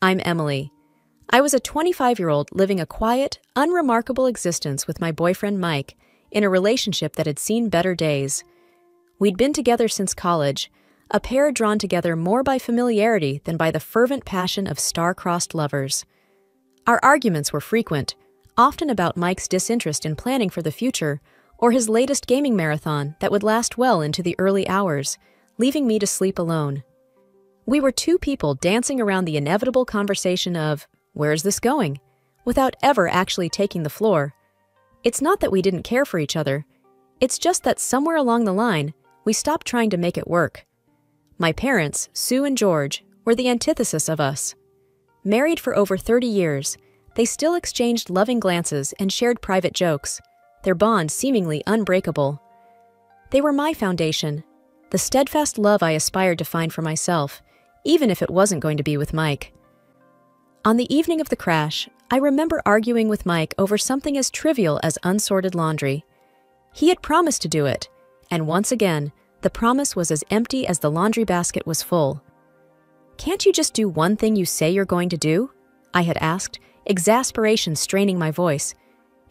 I'm Emily. I was a 25-year-old living a quiet, unremarkable existence with my boyfriend Mike in a relationship that had seen better days. We'd been together since college, a pair drawn together more by familiarity than by the fervent passion of star-crossed lovers. Our arguments were frequent, often about Mike's disinterest in planning for the future or his latest gaming marathon that would last well into the early hours, leaving me to sleep alone. We were two people dancing around the inevitable conversation of, "Where's this going?" without ever actually taking the floor. It's not that we didn't care for each other. It's just that somewhere along the line, we stopped trying to make it work. My parents, Sue and George, were the antithesis of us. Married for over 30 years, they still exchanged loving glances and shared private jokes, their bond seemingly unbreakable. They were my foundation, the steadfast love I aspired to find for myself, even if it wasn't going to be with Mike. On the evening of the crash, I remember arguing with Mike over something as trivial as unsorted laundry. He had promised to do it, and once again, the promise was as empty as the laundry basket was full. "Can't you just do one thing you say you're going to do?" I had asked, exasperation straining my voice.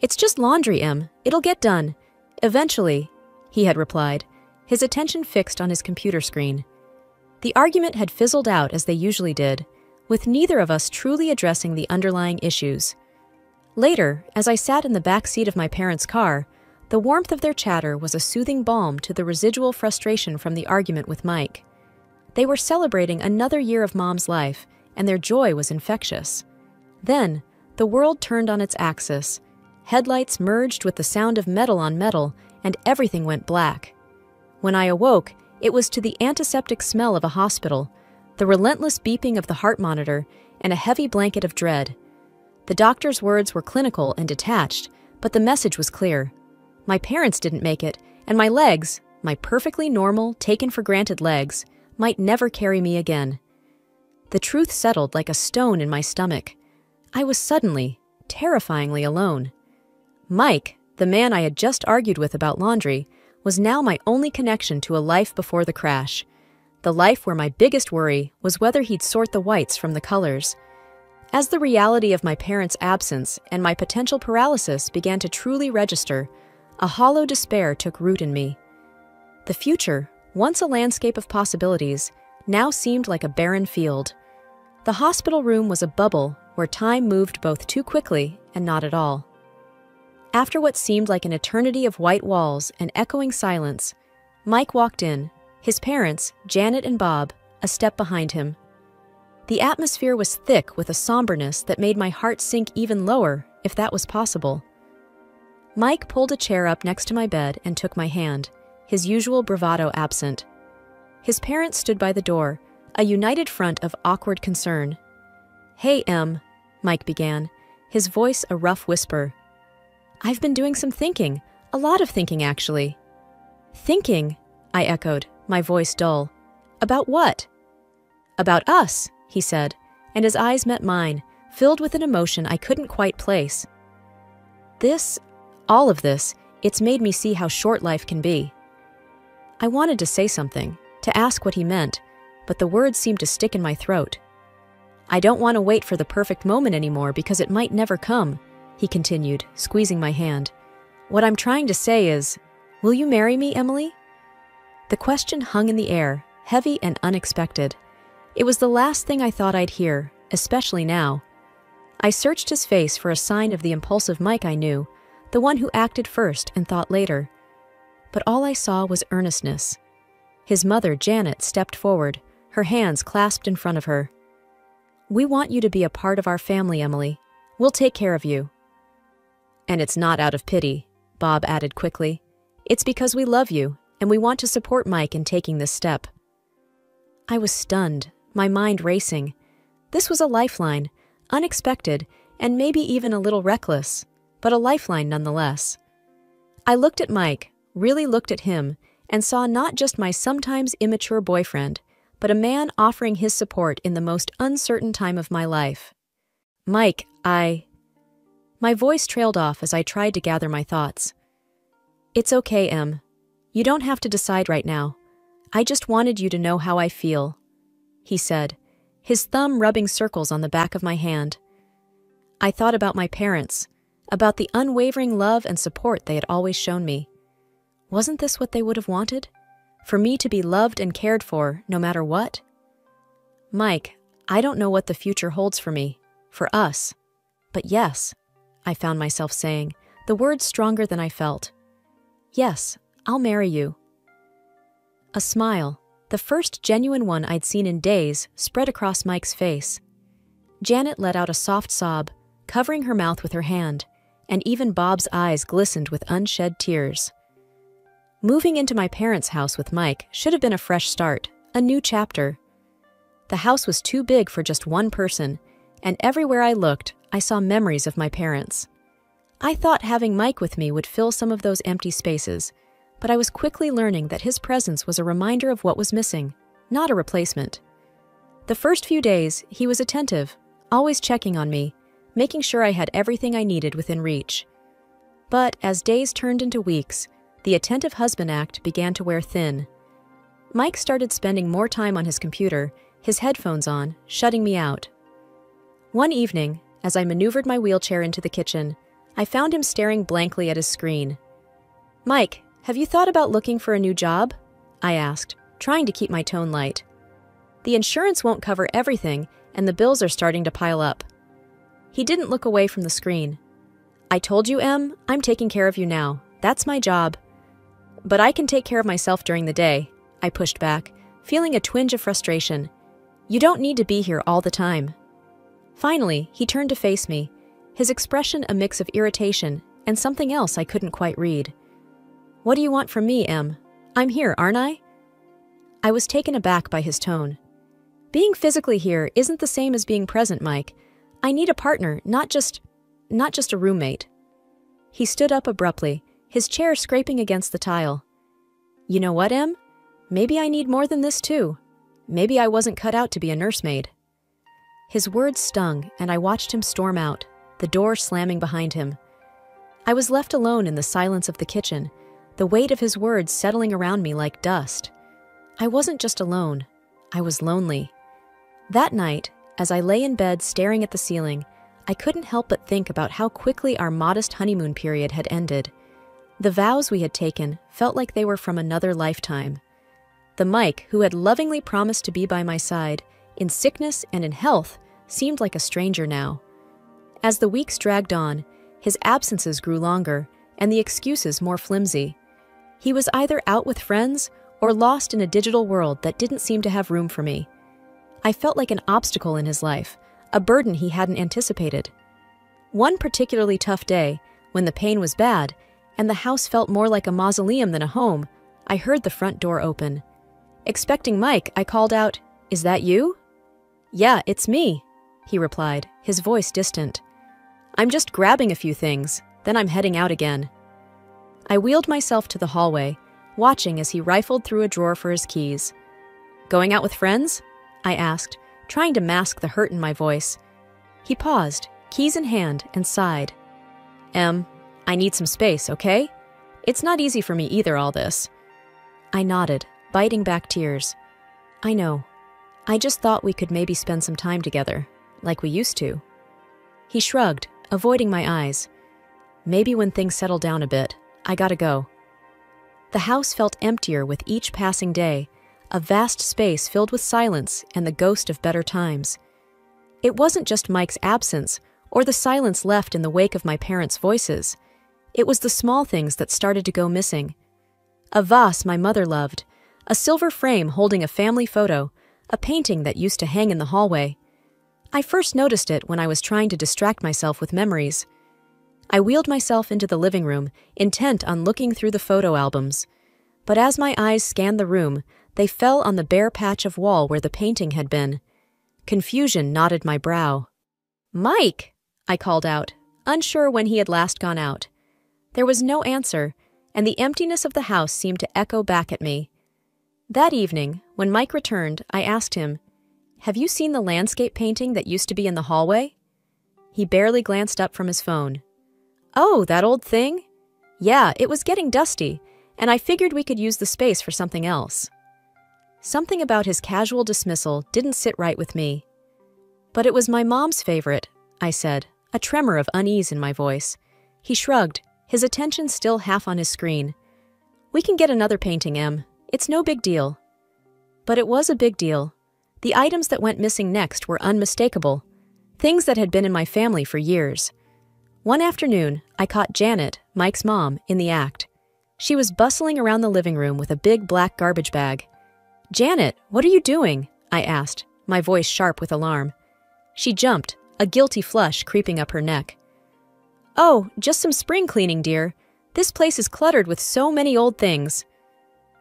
"It's just laundry, Em. It'll get done. Eventually," he had replied, his attention fixed on his computer screen. The argument had fizzled out as they usually did, with neither of us truly addressing the underlying issues. Later, as I sat in the back seat of my parents' car, the warmth of their chatter was a soothing balm to the residual frustration from the argument with Mike. They were celebrating another year of Mom's life, and their joy was infectious. Then, the world turned on its axis. Headlights merged with the sound of metal on metal, and everything went black. When I awoke, it was to the antiseptic smell of a hospital, the relentless beeping of the heart monitor, and a heavy blanket of dread. The doctor's words were clinical and detached, but the message was clear. My parents didn't make it, and my legs, my perfectly normal, taken-for-granted legs, might never carry me again. The truth settled like a stone in my stomach. I was suddenly, terrifyingly alone. Mike, the man I had just argued with about laundry, was now my only connection to a life before the crash. The life where my biggest worry was whether he'd sort the whites from the colors. As the reality of my parents' absence and my potential paralysis began to truly register, a hollow despair took root in me. The future, once a landscape of possibilities, now seemed like a barren field. The hospital room was a bubble where time moved both too quickly and not at all. After what seemed like an eternity of white walls and echoing silence, Mike walked in, his parents, Janet and Bob, a step behind him. The atmosphere was thick with a somberness that made my heart sink even lower, if that was possible. Mike pulled a chair up next to my bed and took my hand, his usual bravado absent. His parents stood by the door, a united front of awkward concern. "Hey, Em," Mike began, his voice a rough whisper. "I've been doing some thinking, a lot of thinking, actually." "Thinking?" I echoed, my voice dull. "About what?" "About us," he said, and his eyes met mine, filled with an emotion I couldn't quite place. All of this, it's made me see how short life can be. I wanted to say something, to ask what he meant, but the words seemed to stick in my throat. "I don't want to wait for the perfect moment anymore because it might never come," he continued, squeezing my hand. "What I'm trying to say is, will you marry me, Emily?" The question hung in the air, heavy and unexpected. It was the last thing I thought I'd hear, especially now. I searched his face for a sign of the impulsive Mike I knew, the one who acted first and thought later. But all I saw was earnestness. His mother, Janet, stepped forward, her hands clasped in front of her. "We want you to be a part of our family, Emily. We'll take care of you." "And it's not out of pity," Bob added quickly. "It's because we love you, and we want to support Mike in taking this step." I was stunned, my mind racing. This was a lifeline, unexpected, and maybe even a little reckless, but a lifeline nonetheless. I looked at Mike, really looked at him, and saw not just my sometimes immature boyfriend, but a man offering his support in the most uncertain time of my life. "Mike, My voice trailed off as I tried to gather my thoughts. "It's okay, Em. You don't have to decide right now. I just wanted you to know how I feel," he said, his thumb rubbing circles on the back of my hand. I thought about my parents, about the unwavering love and support they had always shown me. Wasn't this what they would have wanted? For me to be loved and cared for, no matter what? Mike, I don't know what the future holds for me, for us. But yes, I found myself saying, the words stronger than I felt. Yes, I'll marry you. A smile, the first genuine one I'd seen in days, spread across Mike's face. Janet let out a soft sob, covering her mouth with her hand, and even Bob's eyes glistened with unshed tears. Moving into my parents' house with Mike should have been a fresh start, a new chapter. The house was too big for just one person, and everywhere I looked, I saw memories of my parents. I thought having Mike with me would fill some of those empty spaces, but I was quickly learning that his presence was a reminder of what was missing, not a replacement. The first few days, he was attentive, always checking on me, making sure I had everything I needed within reach. But as days turned into weeks, the attentive husband act began to wear thin. Mike started spending more time on his computer, his headphones on, shutting me out. One evening, as I maneuvered my wheelchair into the kitchen, I found him staring blankly at his screen. "Mike, have you thought about looking for a new job?" I asked, trying to keep my tone light. "The insurance won't cover everything, and the bills are starting to pile up." He didn't look away from the screen. "I told you, Em, I'm taking care of you now. That's my job." "But I can take care of myself during the day," I pushed back, feeling a twinge of frustration. "You don't need to be here all the time." Finally, he turned to face me, his expression a mix of irritation and something else I couldn't quite read. "What do you want from me, Em? I'm here, aren't I?" I was taken aback by his tone. "Being physically here isn't the same as being present, Mike. I need a partner, not just a roommate." He stood up abruptly, his chair scraping against the tile. "You know what, Em? Maybe I need more than this too. Maybe I wasn't cut out to be a nursemaid." His words stung, and I watched him storm out, the door slamming behind him. I was left alone in the silence of the kitchen, the weight of his words settling around me like dust. I wasn't just alone, I was lonely. That night, as I lay in bed staring at the ceiling, I couldn't help but think about how quickly our modest honeymoon period had ended. The vows we had taken felt like they were from another lifetime. The Mike, who had lovingly promised to be by my side, in sickness and in health, seemed like a stranger now. As the weeks dragged on, his absences grew longer, and the excuses more flimsy. He was either out with friends or lost in a digital world that didn't seem to have room for me. I felt like an obstacle in his life, a burden he hadn't anticipated. One particularly tough day, when the pain was bad, and the house felt more like a mausoleum than a home, I heard the front door open. Expecting Mike, I called out, "Is that you?" "Yeah, it's me," he replied, his voice distant. "I'm just grabbing a few things, then I'm heading out again." I wheeled myself to the hallway, watching as he rifled through a drawer for his keys. "Going out with friends?" I asked, trying to mask the hurt in my voice. He paused, keys in hand, and sighed. "Em, I need some space, okay? It's not easy for me either, all this." I nodded, biting back tears. "I know. I just thought we could maybe spend some time together, like we used to." He shrugged, avoiding my eyes. "Maybe when things settle down a bit, I gotta go." The house felt emptier with each passing day, a vast space filled with silence and the ghost of better times. It wasn't just Mike's absence or the silence left in the wake of my parents' voices. It was the small things that started to go missing. A vase my mother loved, a silver frame holding a family photo, a painting that used to hang in the hallway. I first noticed it when I was trying to distract myself with memories. I wheeled myself into the living room, intent on looking through the photo albums. But as my eyes scanned the room, they fell on the bare patch of wall where the painting had been. Confusion knotted my brow. "Mike!" I called out, unsure when he had last gone out. There was no answer, and the emptiness of the house seemed to echo back at me. That evening, when Mike returned, I asked him, "Have you seen the landscape painting that used to be in the hallway?" He barely glanced up from his phone. "Oh, that old thing? Yeah, it was getting dusty, and I figured we could use the space for something else." Something about his casual dismissal didn't sit right with me. But it was my mom's favorite, I said, a tremor of unease in my voice. He shrugged, his attention still half on his screen. We can get another painting, Em. It's no big deal. But it was a big deal. The items that went missing next were unmistakable, things that had been in my family for years. One afternoon, I caught Janet, Mike's mom, in the act. She was bustling around the living room with a big black garbage bag. "Janet, what are you doing?" I asked, my voice sharp with alarm. She jumped, a guilty flush creeping up her neck. "Oh, just some spring cleaning, dear. This place is cluttered with so many old things."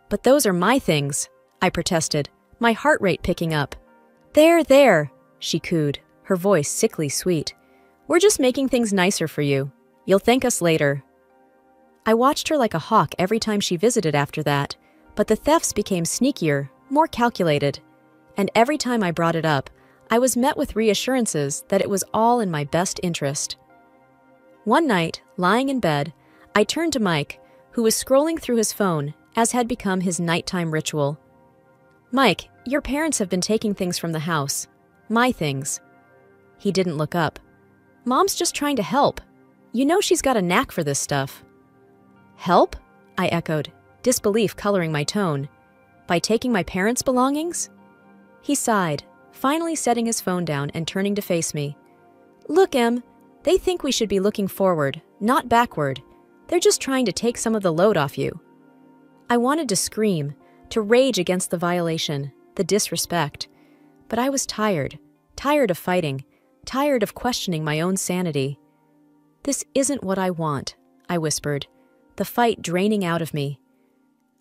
"But those are my things," I protested, my heart rate picking up. There, she cooed, her voice sickly sweet. "We're just making things nicer for you. You'll thank us later." I watched her like a hawk every time she visited after that, but the thefts became sneakier, more calculated. And every time I brought it up, I was met with reassurances that it was all in my best interest. One night, lying in bed, I turned to Mike, who was scrolling through his phone, as had become his nighttime ritual. "Mike, your parents have been taking things from the house. My things." He didn't look up. "Mom's just trying to help. You know she's got a knack for this stuff." "Help?" I echoed, disbelief coloring my tone. "By taking my parents' belongings?" He sighed, finally setting his phone down and turning to face me. "Look, Em, they think we should be looking forward, not backward. They're just trying to take some of the load off you." I wanted to scream, to rage against the violation, the disrespect. But I was tired of fighting, tired of questioning my own sanity. "This isn't what I want," I whispered, the fight draining out of me.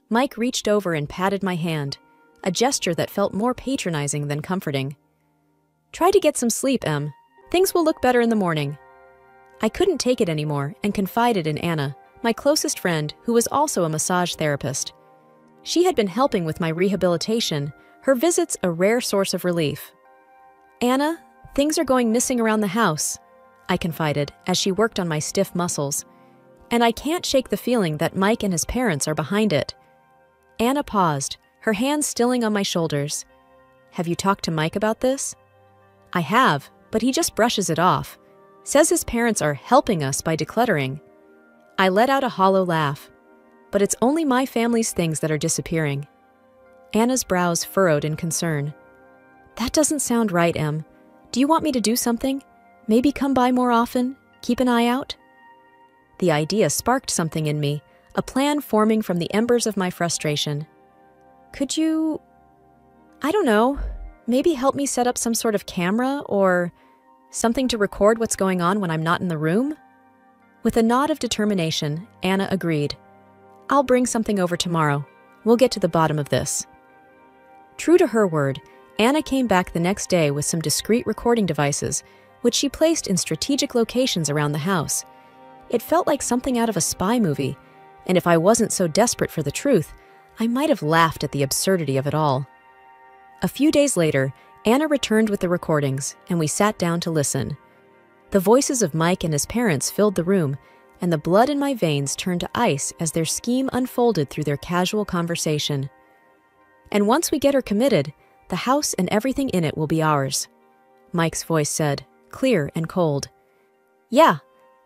Mike reached over and patted my hand, a gesture that felt more patronizing than comforting. "Try to get some sleep, Em. Things will look better in the morning." I couldn't take it anymore and confided in Anna, my closest friend, who was also a massage therapist. She had been helping with my rehabilitation, her visits a rare source of relief. "Anna, things are going missing around the house," I confided as she worked on my stiff muscles. "And I can't shake the feeling that Mike and his parents are behind it." Anna paused, her hands stilling on my shoulders. "Have you talked to Mike about this?" "I have, but he just brushes it off. Says his parents are helping us by decluttering." I let out a hollow laugh. "But it's only my family's things that are disappearing." Anna's brows furrowed in concern. "That doesn't sound right, Em. Do you want me to do something? Maybe come by more often? Keep an eye out?" The idea sparked something in me, a plan forming from the embers of my frustration. "Could you, I don't know, maybe help me set up some sort of camera or something to record what's going on when I'm not in the room?" With a nod of determination, Anna agreed. "I'll bring something over tomorrow. We'll get to the bottom of this." True to her word, Anna came back the next day with some discreet recording devices, which she placed in strategic locations around the house. It felt like something out of a spy movie, and if I wasn't so desperate for the truth, I might have laughed at the absurdity of it all. A few days later, Anna returned with the recordings, and we sat down to listen. The voices of Mike and his parents filled the room, and the blood in my veins turned to ice as their scheme unfolded through their casual conversation. "And once we get her committed, the house and everything in it will be ours," Mike's voice said, clear and cold. "Yeah,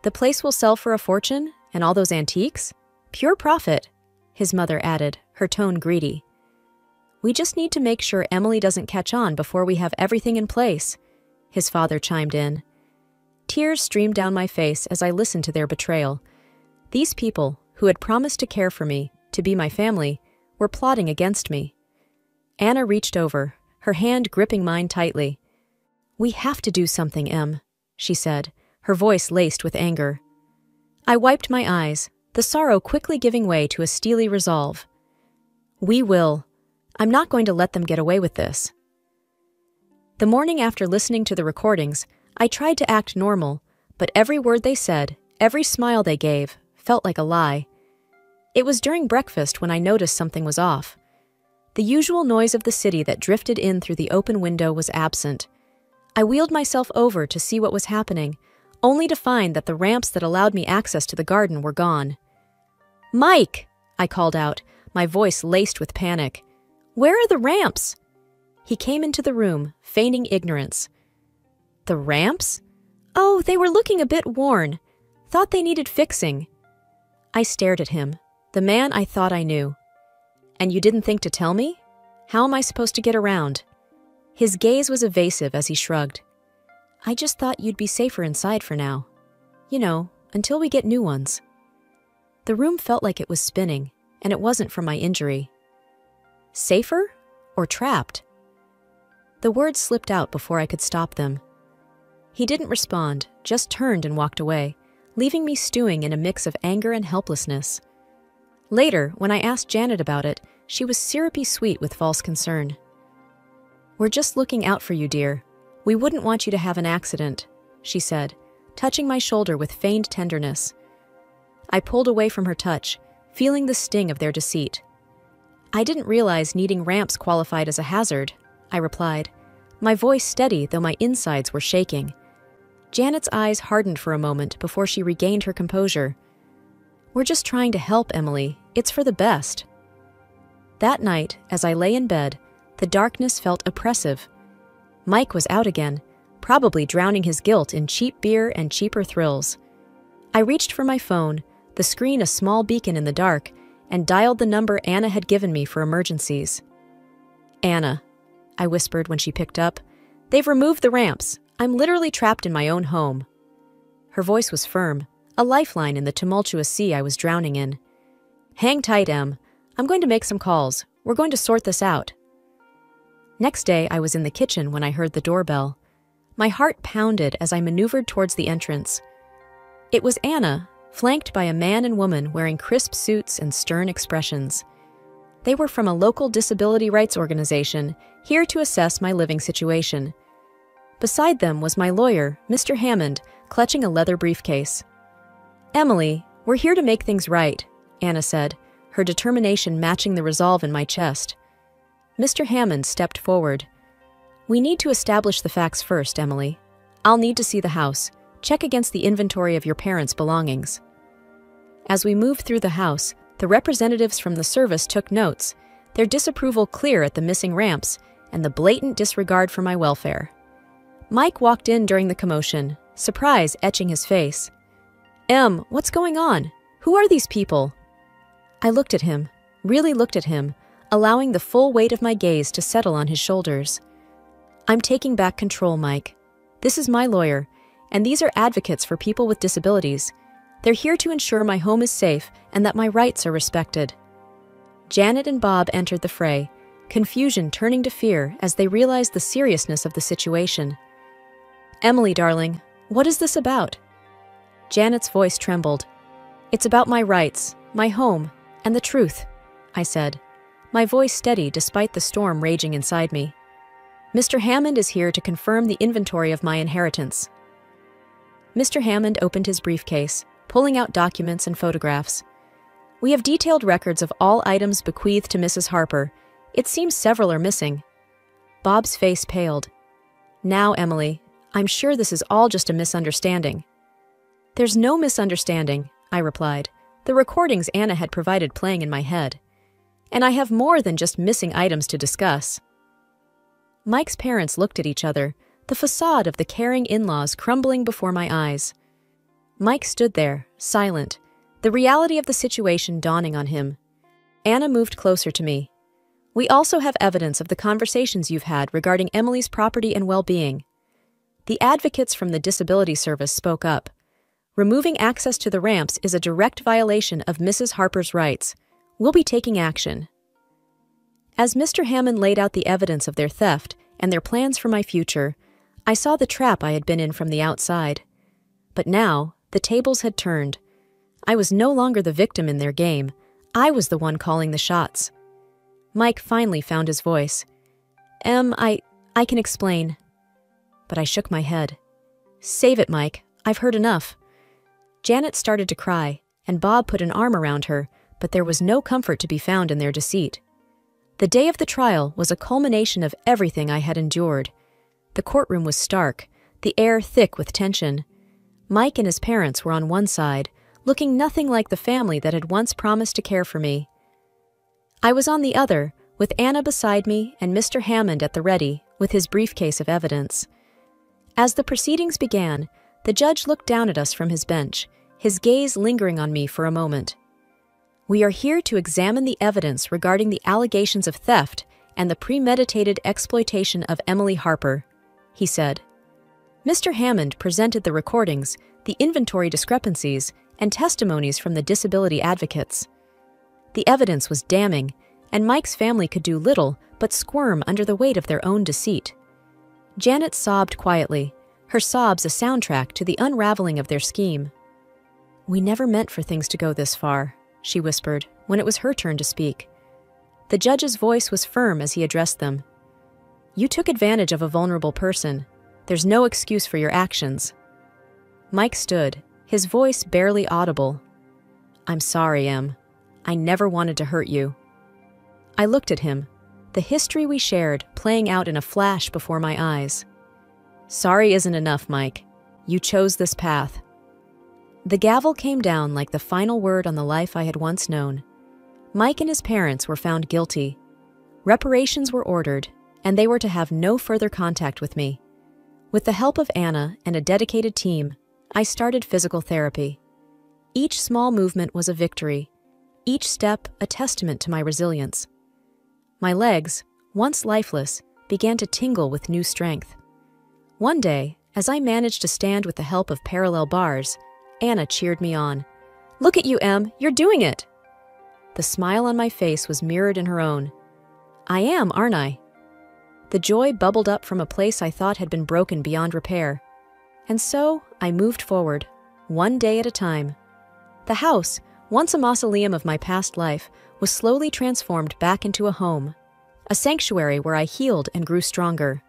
the place will sell for a fortune, and all those antiques? Pure profit," his mother added, her tone greedy. "We just need to make sure Emily doesn't catch on before we have everything in place," his father chimed in. Tears streamed down my face as I listened to their betrayal. These people, who had promised to care for me, to be my family, were plotting against me. Anna reached over, her hand gripping mine tightly. "We have to do something, Em," she said, her voice laced with anger. I wiped my eyes, the sorrow quickly giving way to a steely resolve. "We will. I'm not going to let them get away with this." The morning after listening to the recordings, I tried to act normal, but every word they said, every smile they gave, felt like a lie. It was during breakfast when I noticed something was off. The usual noise of the city that drifted in through the open window was absent. I wheeled myself over to see what was happening, only to find that the ramps that allowed me access to the garden were gone. "Mike!" I called out, my voice laced with panic. "Where are the ramps?" He came into the room, feigning ignorance. The ramps? Oh, they were looking a bit worn. Thought they needed fixing. I stared at him, the man I thought I knew. And you didn't think to tell me? How am I supposed to get around? His gaze was evasive as he shrugged. I just thought you'd be safer inside for now. You know, until we get new ones. The room felt like it was spinning, and it wasn't from my injury. Safer? Or trapped? The words slipped out before I could stop them. He didn't respond, just turned and walked away, leaving me stewing in a mix of anger and helplessness. Later, when I asked Janet about it, she was syrupy sweet with false concern. We're just looking out for you, dear. We wouldn't want you to have an accident, she said, touching my shoulder with feigned tenderness. I pulled away from her touch, feeling the sting of their deceit. I didn't realize needing ramps qualified as a hazard, I replied, my voice steady though my insides were shaking. Janet's eyes hardened for a moment before she regained her composure. We're just trying to help, Emily. It's for the best. That night, as I lay in bed, the darkness felt oppressive. Mike was out again, probably drowning his guilt in cheap beer and cheaper thrills. I reached for my phone, the screen a small beacon in the dark, and dialed the number Anna had given me for emergencies. Anna, I whispered when she picked up. They've removed the ramps. I'm literally trapped in my own home. Her voice was firm, a lifeline in the tumultuous sea I was drowning in. Hang tight, Em. I'm going to make some calls. We're going to sort this out. Next day, I was in the kitchen when I heard the doorbell. My heart pounded as I maneuvered towards the entrance. It was Anna, flanked by a man and woman wearing crisp suits and stern expressions. They were from a local disability rights organization, here to assess my living situation. Beside them was my lawyer, Mr. Hammond, clutching a leather briefcase. Emily, we're here to make things right, Anna said, her determination matching the resolve in my chest. Mr. Hammond stepped forward. We need to establish the facts first, Emily. I'll need to see the house. Check against the inventory of your parents' belongings. As we moved through the house, the representatives from the service took notes, their disapproval clear at the missing ramps and the blatant disregard for my welfare. Mike walked in during the commotion, surprise etching his face. Em, what's going on? Who are these people? I looked at him, really looked at him, allowing the full weight of my gaze to settle on his shoulders. I'm taking back control, Mike. This is my lawyer, and these are advocates for people with disabilities. They're here to ensure my home is safe and that my rights are respected. Janet and Bob entered the fray, confusion turning to fear as they realized the seriousness of the situation. Emily, darling, what is this about? Janet's voice trembled. It's about my rights, my home, and the truth, I said, my voice steady despite the storm raging inside me. Mr. Hammond is here to confirm the inventory of my inheritance. Mr. Hammond opened his briefcase, pulling out documents and photographs. We have detailed records of all items bequeathed to Mrs. Harper. It seems several are missing. Bob's face paled. Now, Emily, I'm sure this is all just a misunderstanding. There's no misunderstanding, I replied, the recordings Anna had provided playing in my head. And I have more than just missing items to discuss. Mike's parents looked at each other, the facade of the caring in-laws crumbling before my eyes. Mike stood there, silent, the reality of the situation dawning on him. Anna moved closer to me. We also have evidence of the conversations you've had regarding Emily's property and well-being. The advocates from the Disability Service spoke up. Removing access to the ramps is a direct violation of Mrs. Harper's rights. We'll be taking action. As Mr. Hammond laid out the evidence of their theft and their plans for my future, I saw the trap I had been in from the outside. But now, the tables had turned. I was no longer the victim in their game. I was the one calling the shots. Mike finally found his voice. I can explain. But I shook my head. Save it, Mike. I've heard enough. Janet started to cry, and Bob put an arm around her, but there was no comfort to be found in their deceit. The day of the trial was a culmination of everything I had endured. The courtroom was stark, the air thick with tension. Mike and his parents were on one side, looking nothing like the family that had once promised to care for me. I was on the other, with Anna beside me and Mr. Hammond at the ready, with his briefcase of evidence. As the proceedings began, the judge looked down at us from his bench, his gaze lingering on me for a moment. "We are here to examine the evidence regarding the allegations of theft and the premeditated exploitation of Emily Harper," he said. Mr. Hammond presented the recordings, the inventory discrepancies, and testimonies from the disability advocates. The evidence was damning, and Mike's family could do little but squirm under the weight of their own deceit. Janet sobbed quietly, her sobs a soundtrack to the unraveling of their scheme. "We never meant for things to go this far," she whispered, when it was her turn to speak. The judge's voice was firm as he addressed them. "You took advantage of a vulnerable person. There's no excuse for your actions." Mike stood, his voice barely audible. "I'm sorry, Em. I never wanted to hurt you." I looked at him, the history we shared playing out in a flash before my eyes. "Sorry isn't enough, Mike. You chose this path." The gavel came down like the final word on the life I had once known. Mike and his parents were found guilty. Reparations were ordered, and they were to have no further contact with me. With the help of Anna and a dedicated team, I started physical therapy. Each small movement was a victory, each step a testament to my resilience. My legs, once lifeless, began to tingle with new strength. One day, as I managed to stand with the help of parallel bars, Anna cheered me on. "Look at you, Em, you're doing it!" The smile on my face was mirrored in her own. "I am, aren't I?" The joy bubbled up from a place I thought had been broken beyond repair. And so I moved forward, one day at a time. The house, once a mausoleum of my past life, was slowly transformed back into a home, a sanctuary where I healed and grew stronger.